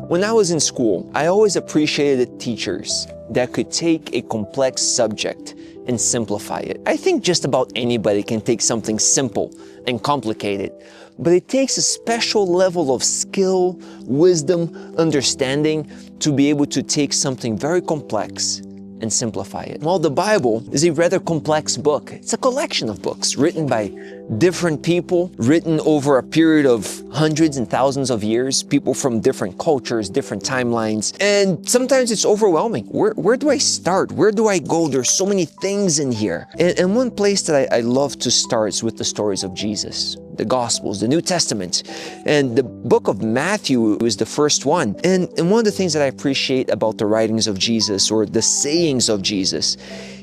When I was in school, I always appreciated teachers that could take a complex subject and simplify it. I think just about anybody can take something simple and complicate it, but it takes a special level of skill, wisdom, understanding to be able to take something very complex and simplify it. Well, the Bible is a rather complex book. It's a collection of books written by different people, written over a period of hundreds and thousands of years, people from different cultures, different timelines, and sometimes it's overwhelming. Where do I start? Where do I go? There's so many things in here. And one place that I love to start is with the stories of Jesus, the Gospels, the New Testament. And the book of Matthew is the first one. And one of the things that I appreciate about the writings of Jesus, or the sayings of Jesus,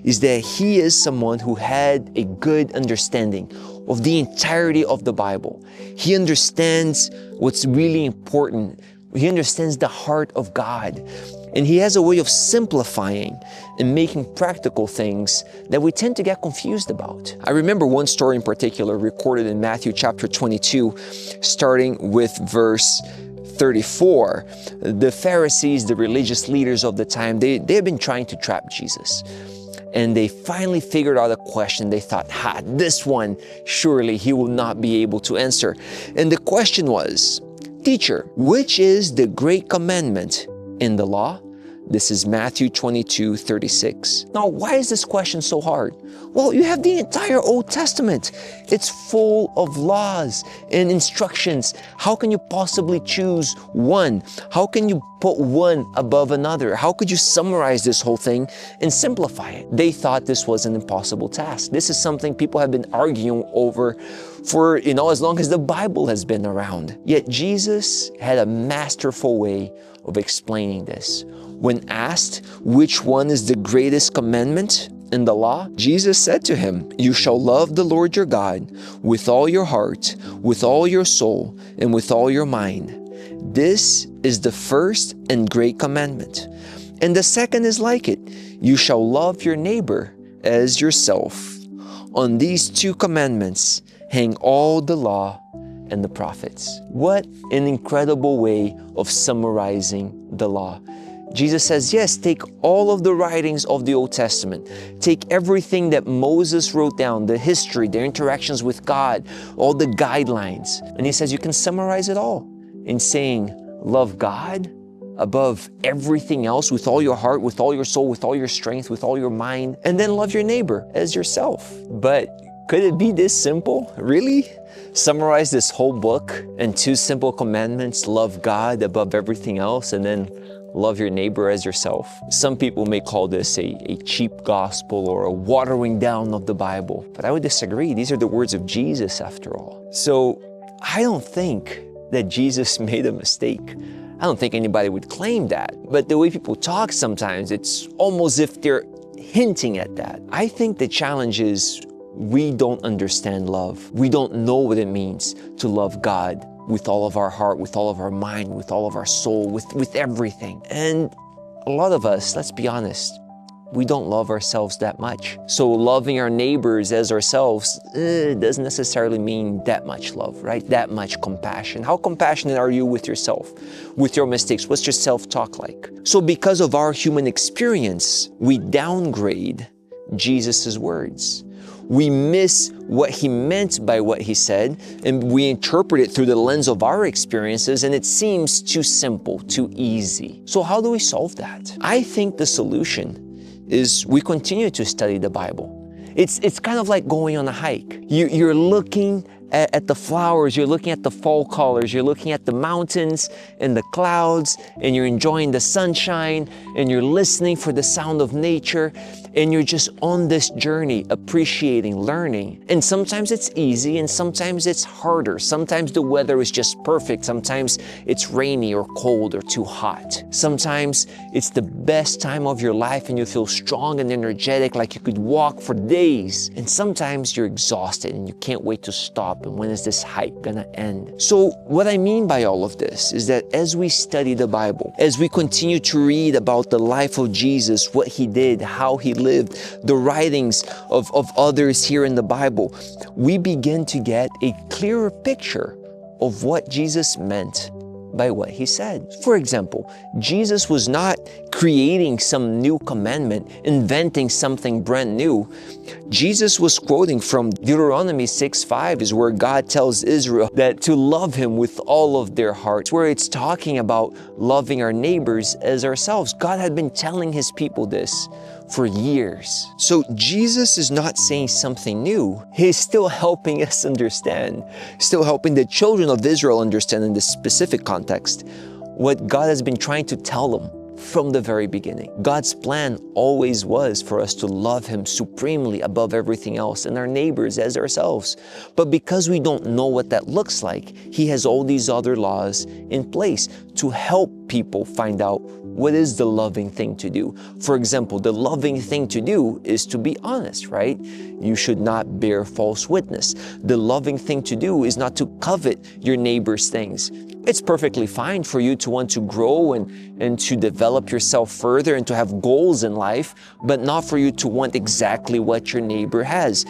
is that he is someone who had a good understanding of the entirety of the Bible. He understands what's really important. He understands the heart of God. And he has a way of simplifying and making practical things that we tend to get confused about. I remember one story in particular recorded in Matthew chapter 22, starting with verse 34. The Pharisees, the religious leaders of the time, they had been trying to trap Jesus. And they finally figured out a question. They thought, this one, surely he will not be able to answer. And the question was, "Teacher, which is the great commandment in the law?" This is Matthew 22:36. Now, why is this question so hard? Well, you have the entire Old Testament. It's full of laws and instructions. How can you possibly choose one? How can you put one above another? How could you summarize this whole thing and simplify it? They thought this was an impossible task. This is something people have been arguing over for, as long as the Bible has been around. Yet Jesus had a masterful way of explaining this. When asked which one is the greatest commandment in the law, Jesus said to him, "You shall love the Lord your God with all your heart, with all your soul, and with all your mind. This is the first and great commandment. And the second is like it. You shall love your neighbor as yourself. On these two commandments hang all the law and the prophets." What an incredible way of summarizing the law. Jesus says, yes, take all of the writings of the Old Testament. Take everything that Moses wrote down, the history, their interactions with God, all the guidelines. And he says you can summarize it all in saying, love God above everything else with all your heart, with all your soul, with all your strength, with all your mind, and then love your neighbor as yourself. But could it be this simple? Really? Summarize this whole book in two simple commandments: love God above everything else, and then love your neighbor as yourself. Some people may call this a cheap gospel or a watering down of the Bible, but I would disagree. These are the words of Jesus after all. So I don't think that Jesus made a mistake. I don't think anybody would claim that, but the way people talk sometimes, it's almost as if they're hinting at that. I think the challenge is we don't understand love. We don't know what it means to love God with all of our heart, with all of our mind, with all of our soul, with everything. And a lot of us, let's be honest, we don't love ourselves that much. So loving our neighbors as ourselves doesn't necessarily mean that much love, right? That much compassion. How compassionate are you with yourself, with your mistakes? What's your self-talk like? So because of our human experience, we downgrade Jesus' words. We miss what he meant by what he said, and we interpret it through the lens of our experiences, and it seems too simple, too easy. So how do we solve that? I think the solution is we continue to study the Bible. It's kind of like going on a hike. You're looking at the flowers, you're looking at the fall colors, you're looking at the mountains and the clouds, and you're enjoying the sunshine, and you're listening for the sound of nature, and you're just on this journey, appreciating, learning. And sometimes it's easy, and sometimes it's harder. Sometimes the weather is just perfect. Sometimes it's rainy or cold or too hot. Sometimes it's the best time of your life, and you feel strong and energetic, like you could walk for days. And sometimes you're exhausted, and you can't wait to stop. And when is this hike gonna end? So what I mean by all of this is that as we study the Bible, as we continue to read about the life of Jesus, what He did, how He lived, the writings of others here in the Bible, we begin to get a clearer picture of what Jesus meant by what He said. For example, Jesus was not creating some new commandment, inventing something brand new. Jesus was quoting from Deuteronomy 6:5, is where God tells Israel that to love Him with all of their hearts, where it's talking about loving our neighbors as ourselves. God had been telling His people this for years. So Jesus is not saying something new. He's still helping us understand, still helping the children of Israel understand in this specific context what God has been trying to tell them from the very beginning. God's plan always was for us to love Him supremely above everything else and our neighbors as ourselves. But because we don't know what that looks like, He has all these other laws in place to help people find out what is the loving thing to do. For example, the loving thing to do is to be honest, right? You should not bear false witness. The loving thing to do is not to covet your neighbor's things. It's perfectly fine for you to want to grow and to develop yourself further and to have goals in life, but not for you to want exactly what your neighbor has.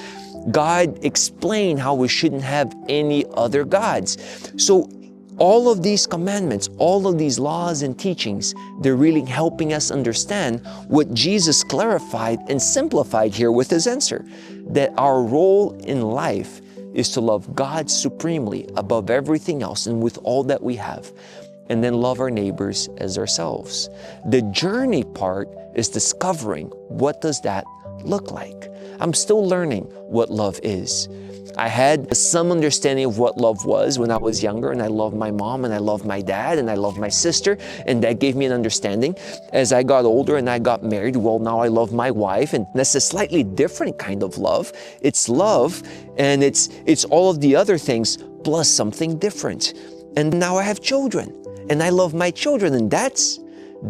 God explained how we shouldn't have any other gods. So all of these commandments, all of these laws and teachings, they're really helping us understand what Jesus clarified and simplified here with His answer, that our role in life is to love God supremely above everything else and with all that we have, and then love our neighbors as ourselves. The journey part is discovering what does that look like. I'm still learning what love is. I had some understanding of what love was when I was younger, and I loved my mom, and I loved my dad, and I loved my sister, and that gave me an understanding. As I got older and I got married, well, now I love my wife, and that's a slightly different kind of love. It's love, and it's all of the other things plus something different. And now I have children, and I love my children, and that's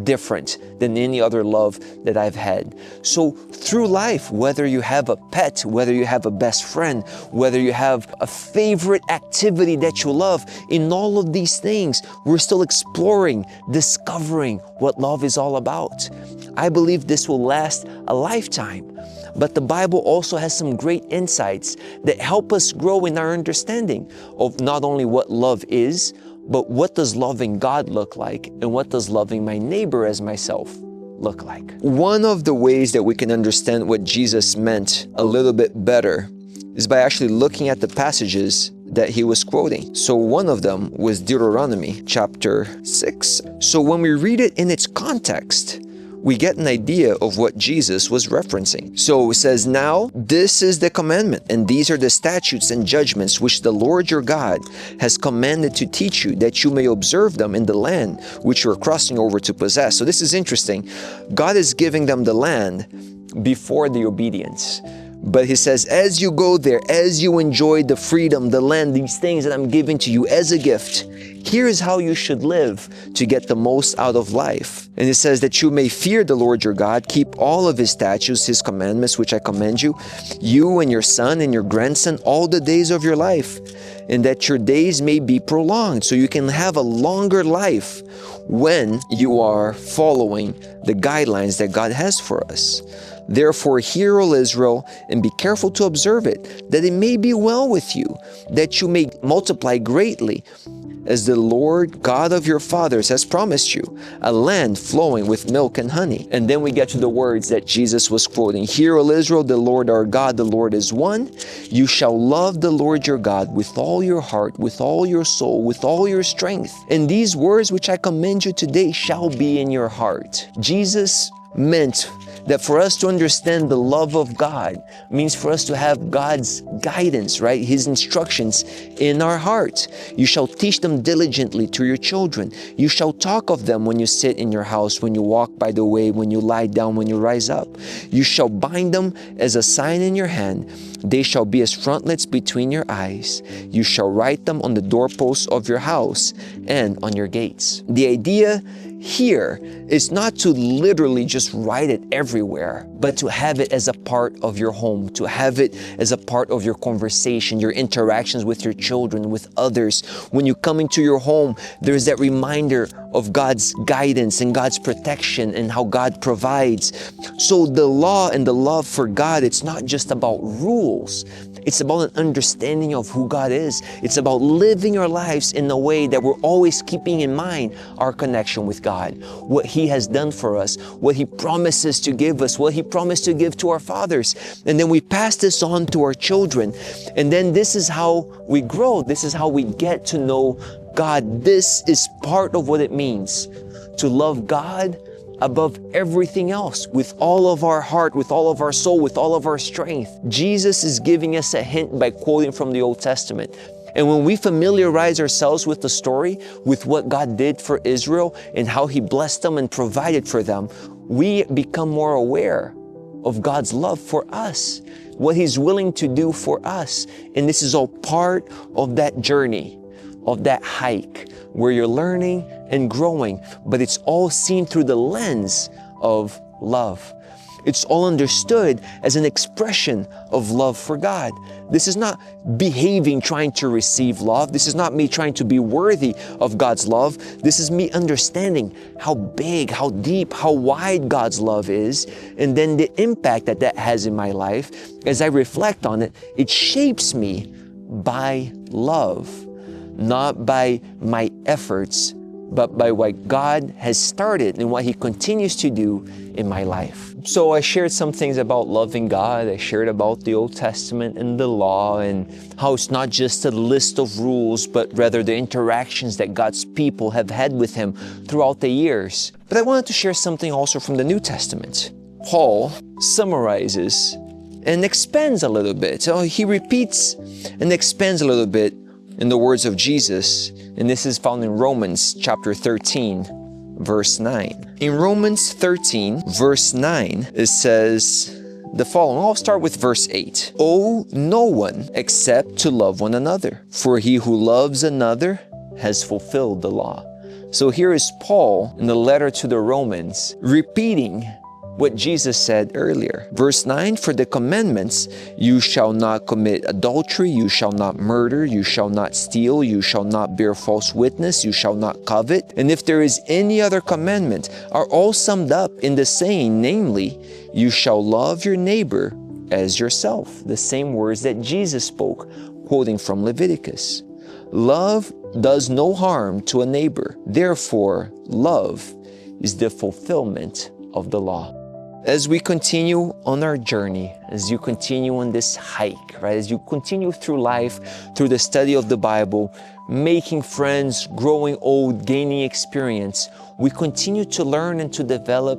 different than any other love that I've had. So through life, whether you have a pet, whether you have a best friend, whether you have a favorite activity that you love, in all of these things, we're still exploring, discovering what love is all about. I believe this will last a lifetime. But the Bible also has some great insights that help us grow in our understanding of not only what love is, but what does loving God look like, and what does loving my neighbor as myself look like? One of the ways that we can understand what Jesus meant a little bit better is by actually looking at the passages that He was quoting. So one of them was Deuteronomy chapter 6. So when we read it in its context, we get an idea of what Jesus was referencing. So it says, "Now this is the commandment, and these are the statutes and judgments which the Lord your God has commanded to teach you, that you may observe them in the land which you are crossing over to possess." So this is interesting. God is giving them the land before the obedience. But He says, as you go there, as you enjoy the freedom, the land, these things that I'm giving to you as a gift, here is how you should live to get the most out of life. And it says that you may fear the Lord your God, keep all of His statutes, His commandments, which I command you, you and your son and your grandson, all the days of your life, and that your days may be prolonged, so you can have a longer life when you are following the guidelines that God has for us. Therefore, hear, O Israel, and be careful to observe it, that it may be well with you, that you may multiply greatly, as the Lord God of your fathers has promised you, a land flowing with milk and honey. And then we get to the words that Jesus was quoting. Hear, O Israel, the Lord our God, the Lord is one. You shall love the Lord your God with all your heart, with all your soul, with all your strength. And these words which I command you today shall be in your heart. Jesus meant that for us to understand the love of God means for us to have God's guidance, right? His instructions in our heart. You shall teach them diligently to your children. You shall talk of them when you sit in your house, when you walk by the way, when you lie down, when you rise up. You shall bind them as a sign in your hand. They shall be as frontlets between your eyes. You shall write them on the doorposts of your house and on your gates. The idea here is not to literally just write it everywhere, but to have it as a part of your home, to have it as a part of your conversation, your interactions with your children, with others. When you come into your home, there's that reminder of God's guidance and God's protection and how God provides. So the law and the love for God, it's not just about rules. It's about an understanding of who God is. It's about living our lives in a way that we're always keeping in mind our connection with God, what He has done for us, what He promises to give us, what He promised to give to our fathers. And then we pass this on to our children. And then this is how we grow. This is how we get to know God. This is part of what it means to love God above everything else, with all of our heart, with all of our soul, with all of our strength. Jesus is giving us a hint by quoting from the Old Testament. And when we familiarize ourselves with the story, with what God did for Israel and how He blessed them and provided for them, we become more aware of God's love for us, what He's willing to do for us. And this is all part of that journey, of that hike, where you're learning and growing, but it's all seen through the lens of love. It's all understood as an expression of love for God. This is not behaving trying to receive love. This is not me trying to be worthy of God's love. This is me understanding how big, how deep, how wide God's love is, and then the impact that that has in my life. As I reflect on it, it shapes me by love, not by my efforts, but by what God has started and what He continues to do in my life. So I shared some things about loving God. I shared about the Old Testament and the law and how it's not just a list of rules, but rather the interactions that God's people have had with Him throughout the years. But I wanted to share something also from the New Testament. Paul summarizes and expands a little bit. So he repeats and expands a little bit in the words of Jesus, and this is found in Romans chapter 13, verse 9. In Romans 13, verse 9, it says the following. I'll start with verse 8. Owe no one except to love one another, for he who loves another has fulfilled the law. So here is Paul in the letter to the Romans repeating what Jesus said earlier. Verse 9, for the commandments, you shall not commit adultery, you shall not murder, you shall not steal, you shall not bear false witness, you shall not covet. And if there is any other commandment, are all summed up in the saying, namely, you shall love your neighbor as yourself. The same words that Jesus spoke, quoting from Leviticus. Love does no harm to a neighbor. Therefore, love is the fulfillment of the law. As we continue on our journey, as you continue on this hike, right? As you continue through life, through the study of the Bible, making friends, growing old, gaining experience, we continue to learn and to develop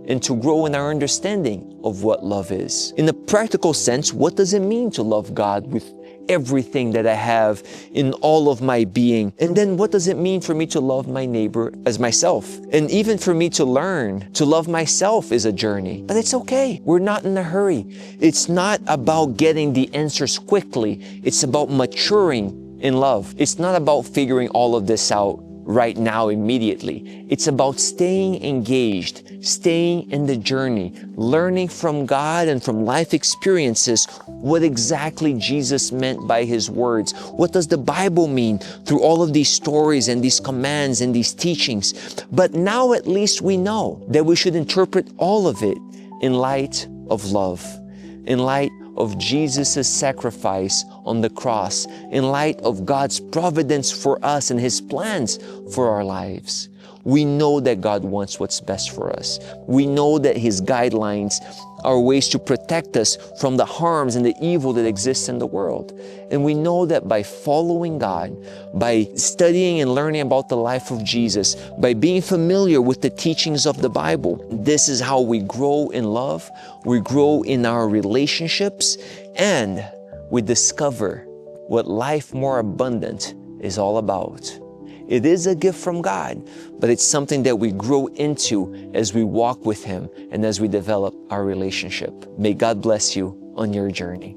and to grow in our understanding of what love is. In a practical sense, what does it mean to love God with everything that I have in all of my being? And then what does it mean for me to love my neighbor as myself? And even for me to learn to love myself is a journey. But it's okay. We're not in a hurry. It's not about getting the answers quickly. It's about maturing in love. It's not about figuring all of this out right now, immediately. It's about staying engaged, staying in the journey, learning from God and from life experiences what exactly Jesus meant by His words. What does the Bible mean through all of these stories and these commands and these teachings? But now at least we know that we should interpret all of it in light of love, in light of Jesus' sacrifice on the cross, in light of God's providence for us and His plans for our lives. we know that God wants what's best for us. We know that His guidelines are ways to protect us from the harms and the evil that exists in the world. And we know that by following God, by studying and learning about the life of Jesus, by being familiar with the teachings of the Bible, this is how we grow in love, we grow in our relationships, and we discover what life more abundant is all about. It is a gift from God, but it's something that we grow into as we walk with Him and as we develop our relationship. May God bless you on your journey.